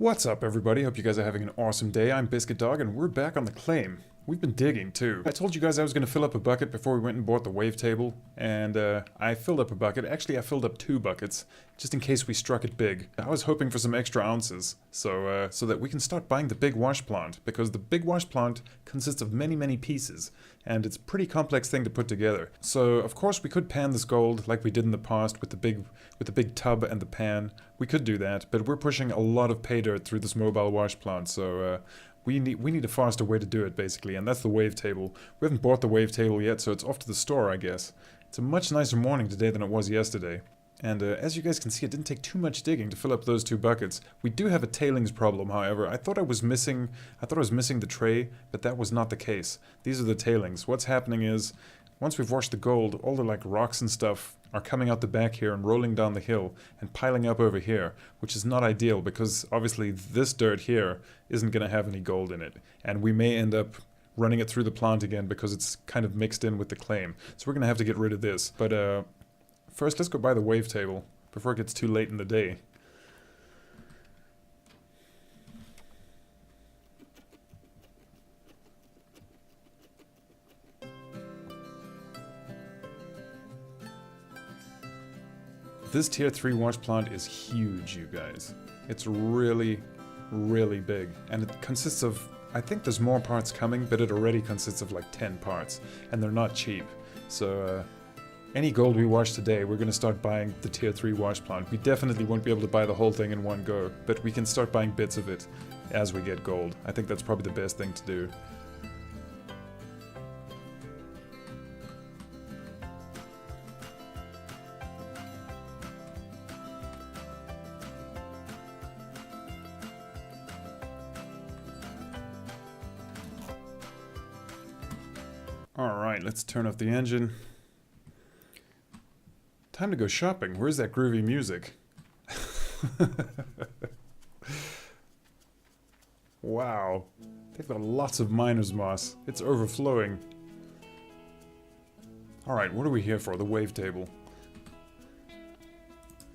What's up, everybody? Hope you guys are having an awesome day. I'm Biscuit Dog, and we're back on the claim. We've been digging, too. I told you guys I was going to fill up a bucket before we went and bought the wavetable, and I filled up a bucket. Actually, I filled up 2 buckets, just in case we struck it big. I was hoping for some extra ounces, so that we can start buying the big wash plant, because the big wash plant consists of many, many pieces, and it's a pretty complex thing to put together. So, of course, we could pan this gold like we did in the past with the big tub and the pan. We could do that, but we're pushing a lot of pay dirt through this mobile wash plant, so we need a faster way to do it, basically, and that's the wavetable. We haven't bought the wavetable yet, so it's off to the store, I guess. It's a much nicer morning today than it was yesterday. And as you guys can see, it didn't take too much digging to fill up those 2 buckets. We do have a tailings problem, however. I thought I was missing the tray, but that was not the case. These are the tailings. What's happening is, once we've washed the gold, all the rocks and stuff are coming out the back here and rolling down the hill and piling up over here, which is not ideal because obviously this dirt here isn't going to have any gold in it, and we may end up running it through the plant again because it's kind of mixed in with the claim. So we're going to have to get rid of this. But first, let's go buy the wavetable before it gets too late in the day. This tier 3 wash plant is huge, you guys. It's really, really big. And it consists of, I think there's more parts coming, but it already consists of like 10 parts. And they're not cheap. So any gold we wash today, we're going to start buying the tier 3 wash plant. We definitely won't be able to buy the whole thing in one go, but we can start buying bits of it as we get gold. I think that's probably the best thing to do. Alright, let's turn off the engine. Time to go shopping. Where's that groovy music? Wow. They've got lots of miner's moss. It's overflowing. Alright, what are we here for? The wavetable.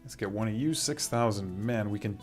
Let's get one of you. 6,000. Man, we can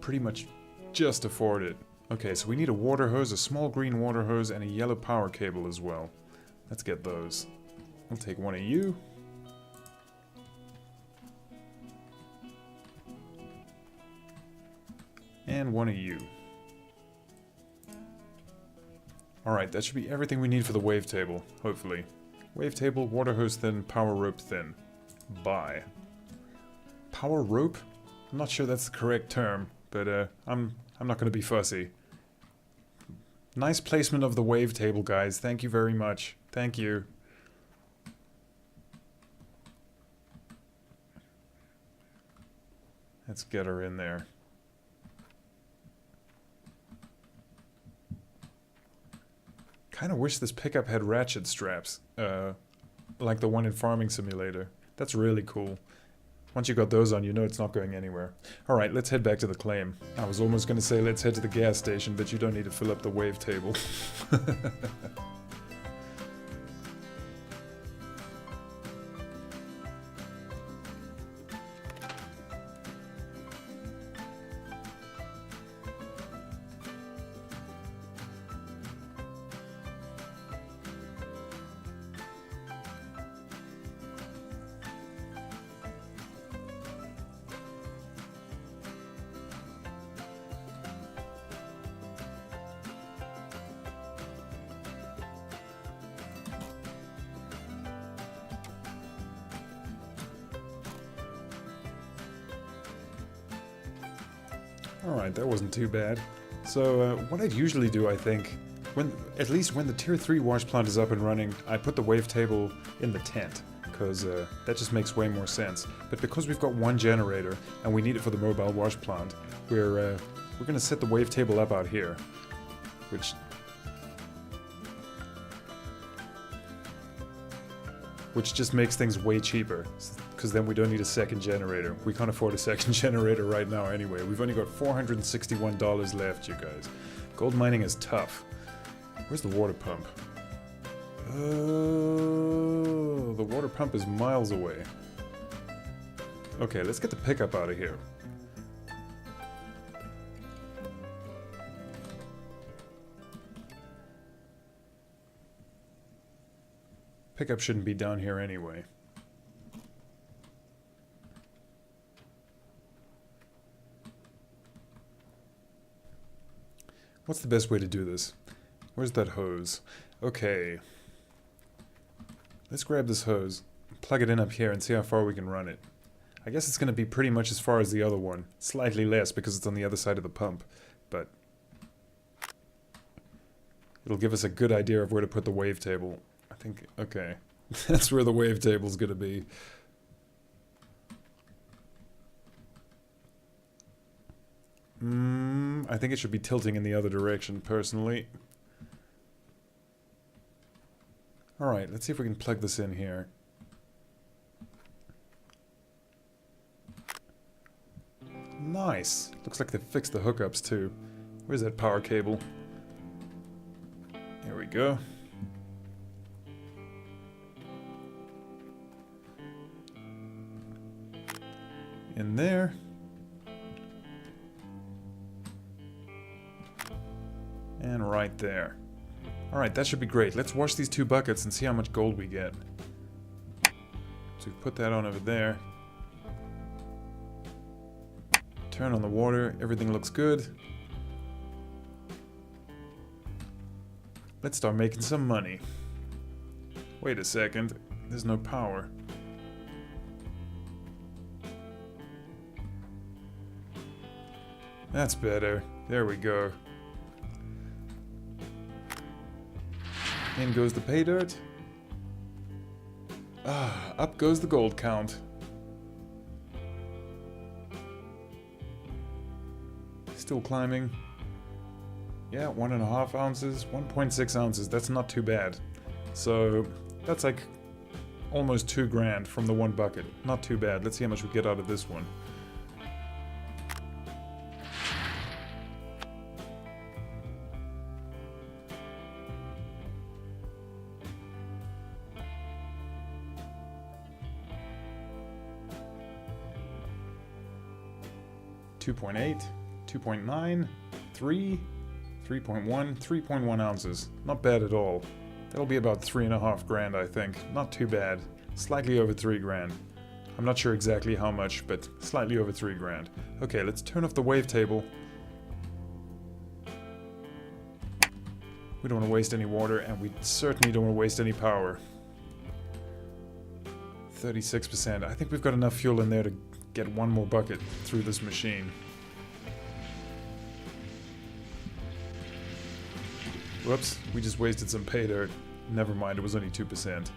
pretty much just afford it. Okay, so we need a water hose, a small green water hose, and a yellow power cable as well. Let's get those. I'll take one of you. And one of you. Alright, that should be everything we need for the wavetable, hopefully. Wavetable, water hose thin, power rope thin. Buy. Power rope? I'm not sure that's the correct term, but I'm not going to be fussy. Nice placement of the wavetable, guys. Thank you very much. Thank you. Let's get her in there. Kind of wish this pickup had ratchet straps, like the one in Farming Simulator. That's really cool. Once you got those on, you know it's not going anywhere. Alright, let's head back to the claim. I was almost going to say let's head to the gas station, but you don't need to fill up the wavetable. Alright, that wasn't too bad. So, what I'd usually do, I think, at least when the tier 3 wash plant is up and running, I put the wavetable in the tent, because that just makes way more sense. But because we've got one generator, and we need it for the mobile wash plant, we're going to set the wavetable up out here, which just makes things way cheaper, because then we don't need a second generator. We can't afford a second generator right now anyway. We've only got $461 left, you guys. Gold mining is tough. Where's the water pump? Oh, the water pump is miles away. Okay, let's get the pickup out of here. Pickup shouldn't be down here anyway. What's the best way to do this? Where's that hose? Okay. Let's grab this hose, plug it in up here, and see how far we can run it. I guess it's going to be pretty much as far as the other one. Slightly less because it's on the other side of the pump. But it'll give us a good idea of where to put the wavetable. I think, okay. That's where the wavetable's going to be. I think it should be tilting in the other direction, personally. Alright, let's see if we can plug this in here. Nice! Looks like they fixed the hookups too. Where's that power cable? There we go. In there. And right there. Alright, that should be great. Let's wash these two buckets and see how much gold we get. So we put that on over there. Turn on the water. Everything looks good. Let's start making some money. Wait a second. There's no power. That's better. There we go. In goes the pay dirt. Ah, up goes the gold count. Still climbing. Yeah, 1.5 ounces, 1.6 ounces. That's not too bad. So that's like almost 2 grand from the one bucket. Not too bad. Let's see how much we get out of this one. .8, 2.9, 3, 3.1, 3.1 ounces. Not bad at all. That'll be about 3.5 grand, I think. Not too bad. Slightly over 3 grand. I'm not sure exactly how much, but slightly over 3 grand. Okay, let's turn off the wavetable. We don't want to waste any water, and we certainly don't want to waste any power. 36%. I think we've got enough fuel in there to get one more bucket through this machine. Whoops, we just wasted some pay dirt. Never mind, it was only 2%.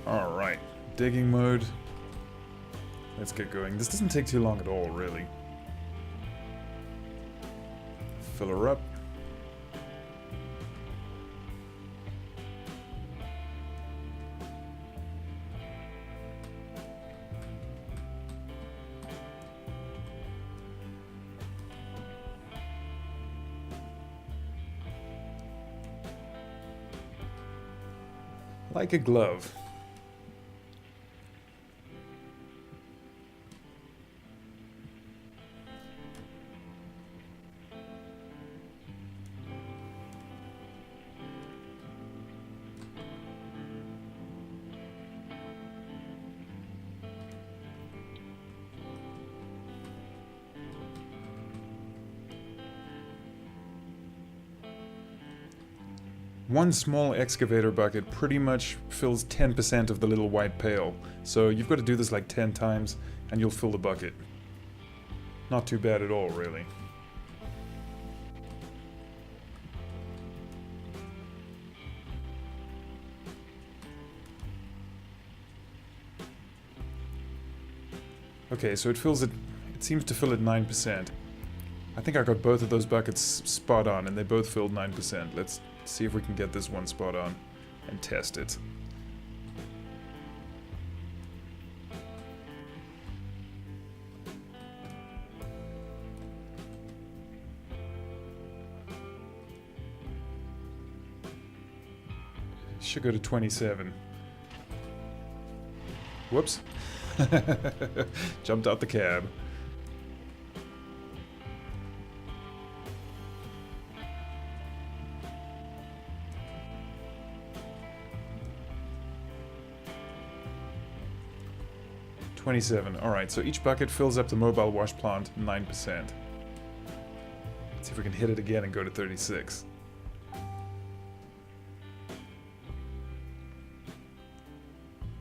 Alright, digging mode. Let's get going. This doesn't take too long at all, really. Fill her up. Like a glove. One small excavator bucket pretty much fills 10% of the little white pail. So you've got to do this like 10 times and you'll fill the bucket. Not too bad at all, really. Okay, so it seems to fill at 9%. I think I got both of those buckets spot on and they both filled 9%. Let's see if we can get this one spot on and test it. Should go to 27. Whoops. Jumped out the cab. 27. Alright, so each bucket fills up the mobile wash plant 9%. Let's see if we can hit it again and go to 36.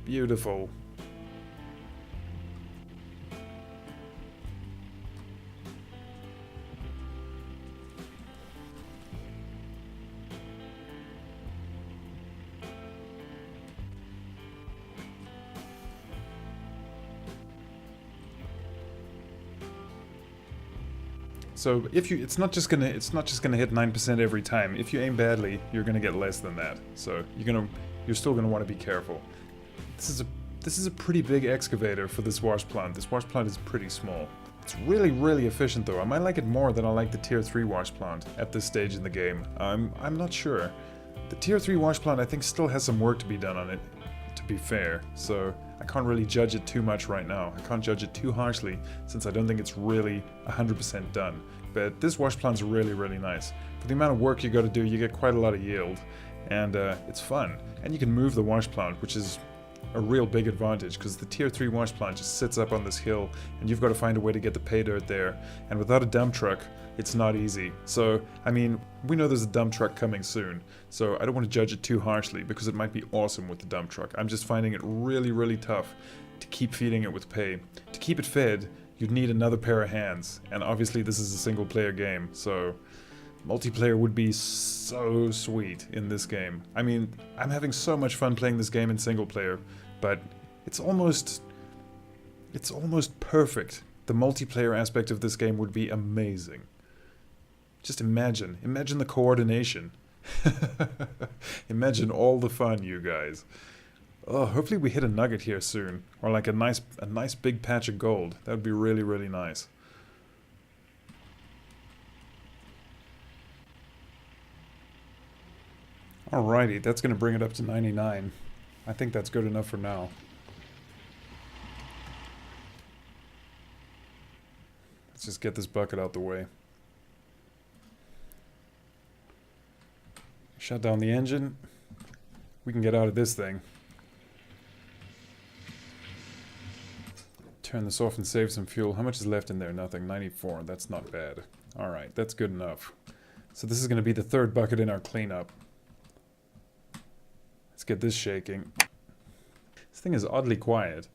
Beautiful. So if you, it's not just gonna hit 9% every time. If you aim badly, you're gonna get less than that. So you're still gonna want to be careful. This is a pretty big excavator for this wash plant. This wash plant is pretty small. It's really, really efficient though. I might like it more than I like the Tier 3 wash plant at this stage in the game. I'm not sure. The Tier 3 wash plant I think still has some work to be done on it, to be fair. So I can't really judge it too much right now. I can't judge it too harshly since I don't think it's really 100% done. But this wash plant's really, really nice. For the amount of work you got to do, you get quite a lot of yield. And it's fun. And you can move the wash plant, which is a real big advantage because the Tier 3 wash plant just sits up on this hill and you've got to find a way to get the pay dirt there. And without a dump truck, it's not easy. So, I mean, we know there's a dump truck coming soon. So I don't want to judge it too harshly because it might be awesome with the dump truck. I'm just finding it really, really tough to keep feeding it with pay. To keep it fed, you'd need another pair of hands. And obviously this is a single player game, so multiplayer would be so sweet in this game. I mean, I'm having so much fun playing this game in single player, but it's almost perfect. The multiplayer aspect of this game would be amazing. Just imagine the coordination. Imagine all the fun, you guys. Oh, hopefully we hit a nugget here soon, or like a nice big patch of gold. That would be really, really nice. Alrighty, that's going to bring it up to 99. I think that's good enough for now. Let's just get this bucket out the way. Shut down the engine. We can get out of this thing. Turn this off and save some fuel. How much is left in there? Nothing. 94. That's not bad. Alright, that's good enough. So this is going to be the third bucket in our cleanup. Let's get this shaking. This thing is oddly quiet.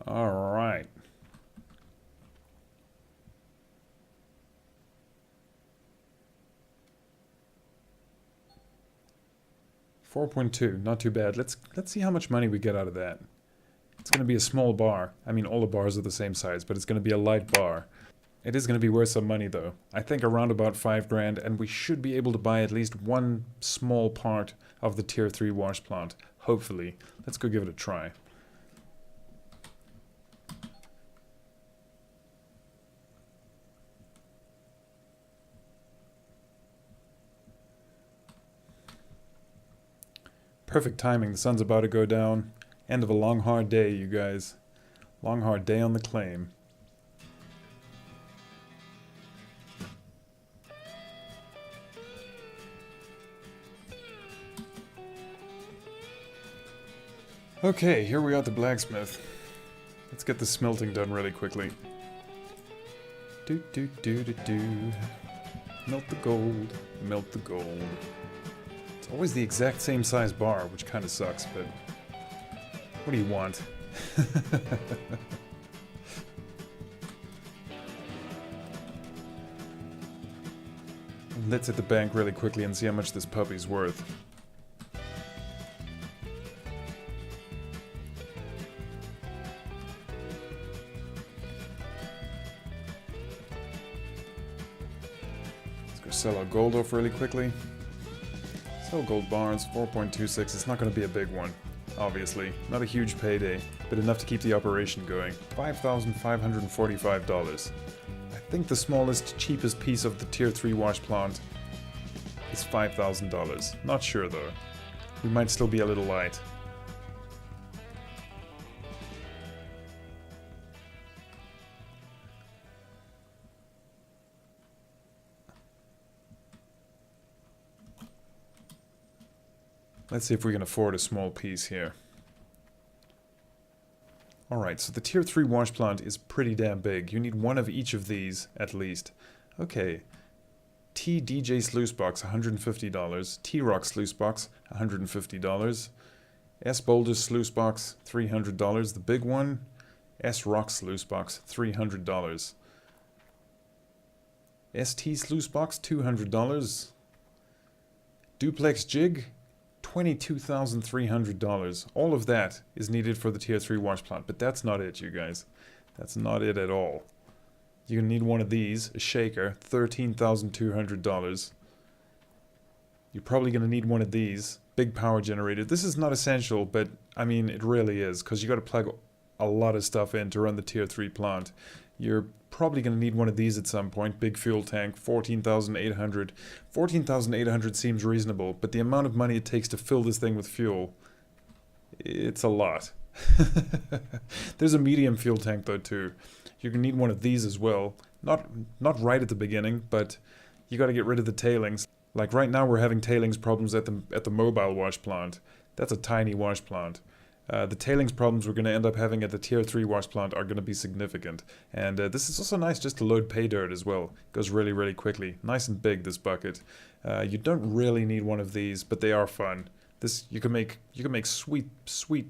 Alright. $4.2, not too bad. Let's see how much money we get out of that. It's going to be a small bar. I mean, all the bars are the same size, but it's going to be a light bar. It is going to be worth some money though. I think around about 5 grand, and we should be able to buy at least one small part of the Tier 3 wash plant. Hopefully. Let's go give it a try. Perfect timing. The sun's about to go down. End of a long, hard day, you guys. Long, hard day on the claim. Okay, here we are at the blacksmith. Let's get the smelting done really quickly. Do do do do do. Melt the gold. Melt the gold. It's always the exact same size bar, which kind of sucks, but what do you want? Let's hit the bank really quickly and see how much this puppy's worth. Let's go sell our gold off really quickly. Sell gold bars, 4.26. It's not going to be a big one, obviously. Not a huge payday, but enough to keep the operation going. $5,545. I think the smallest, cheapest piece of the Tier 3 wash plant is $5,000. Not sure though. We might still be a little light. Let's see if we can afford a small piece here. Alright, so the tier 3 wash plant is pretty damn big. You need one of each of these, at least. Okay. T-DJ sluice box, $150. T-Rock sluice box, $150. S-Boulder sluice box, $300. The big one, S-Rock sluice box, $300. ST sluice box, $200. Duplex jig, $22,300. All of that is needed for the tier 3 wash plant, but that's not it, you guys. That's not it at all. You're gonna need one of these, a shaker, $13,200. You're probably gonna need one of these, big power generator. This is not essential, but I mean, it really is, because you gotta plug a lot of stuff in to run the tier 3 plant. You're probably going to need one of these at some point. Big fuel tank, 14,800. 14,800 seems reasonable, but the amount of money it takes to fill this thing with fuel, it's a lot. There's a medium fuel tank though too. You're going to need one of these as well. Not right at the beginning, but you got to get rid of the tailings. Like right now we're having tailings problems at the mobile wash plant. That's a tiny wash plant. The tailings problems we're going to end up having at the tier 3 wash plant are going to be significant. And this is also nice just to load pay dirt as well. It goes really, really quickly. Nice and big, this bucket. You don't really need one of these, but they are fun. You can make sweet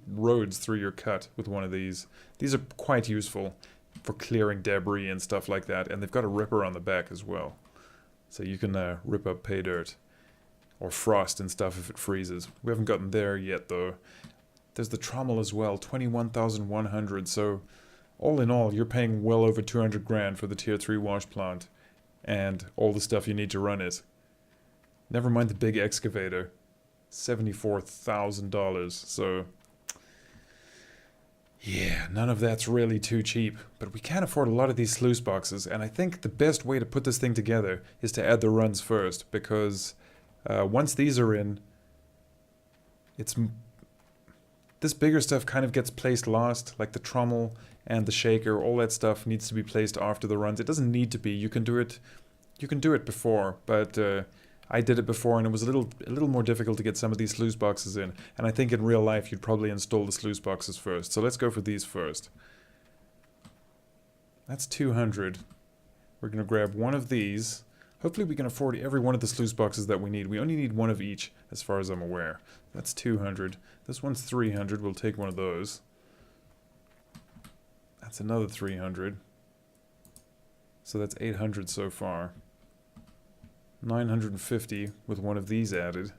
roads through your cut with one of these. These are quite useful for clearing debris and stuff like that. And they've got a ripper on the back as well. So you can rip up pay dirt. Or frost and stuff if it freezes. We haven't gotten there yet though. There's the trommel as well, 21,100. So, all in all, you're paying well over 200 grand for the tier 3 wash plant, and all the stuff you need to run it. Never mind the big excavator, $74,000. So, yeah, none of that's really too cheap. But we can't afford a lot of these sluice boxes, and I think the best way to put this thing together is to add the runs first, because once these are in, this bigger stuff kind of gets placed last, like the trommel and the shaker. All that stuff needs to be placed after the runs. It doesn't need to be. You can do it before, but I did it before, and it was a little more difficult to get some of these sluice boxes in. And I think in real life you'd probably install the sluice boxes first. So let's go for these first. That's 200. We're gonna grab one of these. Hopefully we can afford every one of the sluice boxes that we need. We only need one of each, as far as I'm aware. That's 200. This one's 300. We'll take one of those. That's another 300. So that's 800 so far. 950 with one of these added.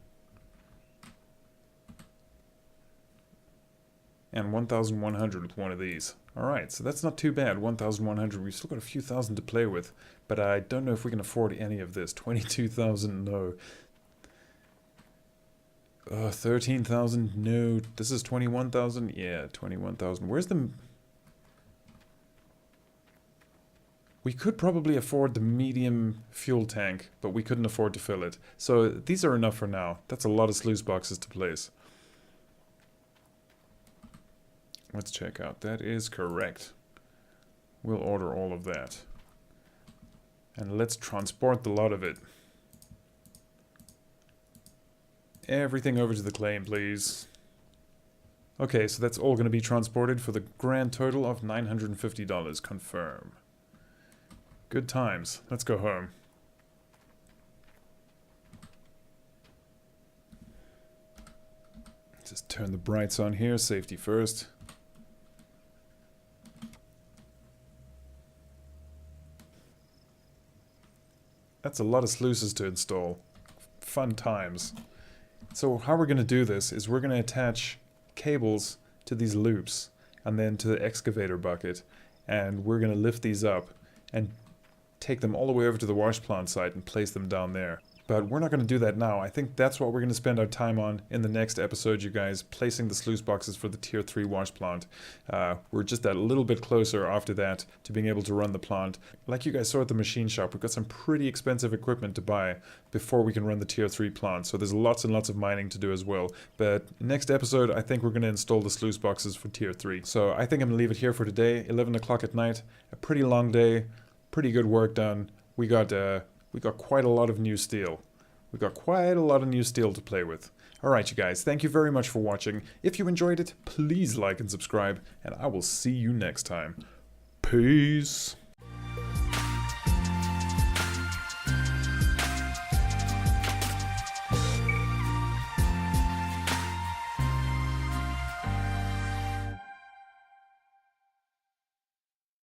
And 1,100 with one of these. Alright, so that's not too bad. 1,100. We've still got a few thousand to play with. But I don't know if we can afford any of this. 22,000, no. 13,000, no. This is 21,000? Yeah, 21,000. Where's the... We could probably afford the medium fuel tank, but we couldn't afford to fill it. So these are enough for now. That's a lot of sluice boxes to place. Let's check out. That is correct. We'll order all of that. And let's transport the lot of it. Everything over to the claim, please. Okay, so that's all going to be transported for the grand total of $950. Confirm. Good times. Let's go home. Just turn the brights on here. Safety first. That's a lot of sluices to install. Fun times. So how we're going to do this is we're going to attach cables to these loops and then to the excavator bucket, and we're going to lift these up and take them all the way over to the wash plant site and place them down there. But we're not going to do that now. I think that's what we're going to spend our time on in the next episode, you guys, placing the sluice boxes for the tier 3 wash plant. We're just a little bit closer after that to being able to run the plant. Like you guys saw at the machine shop, we've got some pretty expensive equipment to buy before we can run the tier 3 plant. So there's lots and lots of mining to do as well. But next episode, I think we're going to install the sluice boxes for tier 3. So I think I'm going to leave it here for today. 11 o'clock at night. A pretty long day. Pretty good work done. We got quite a lot of new steel. We got quite a lot of new steel to play with. Alright, you guys, thank you very much for watching. If you enjoyed it, please like and subscribe, and I will see you next time. Peace.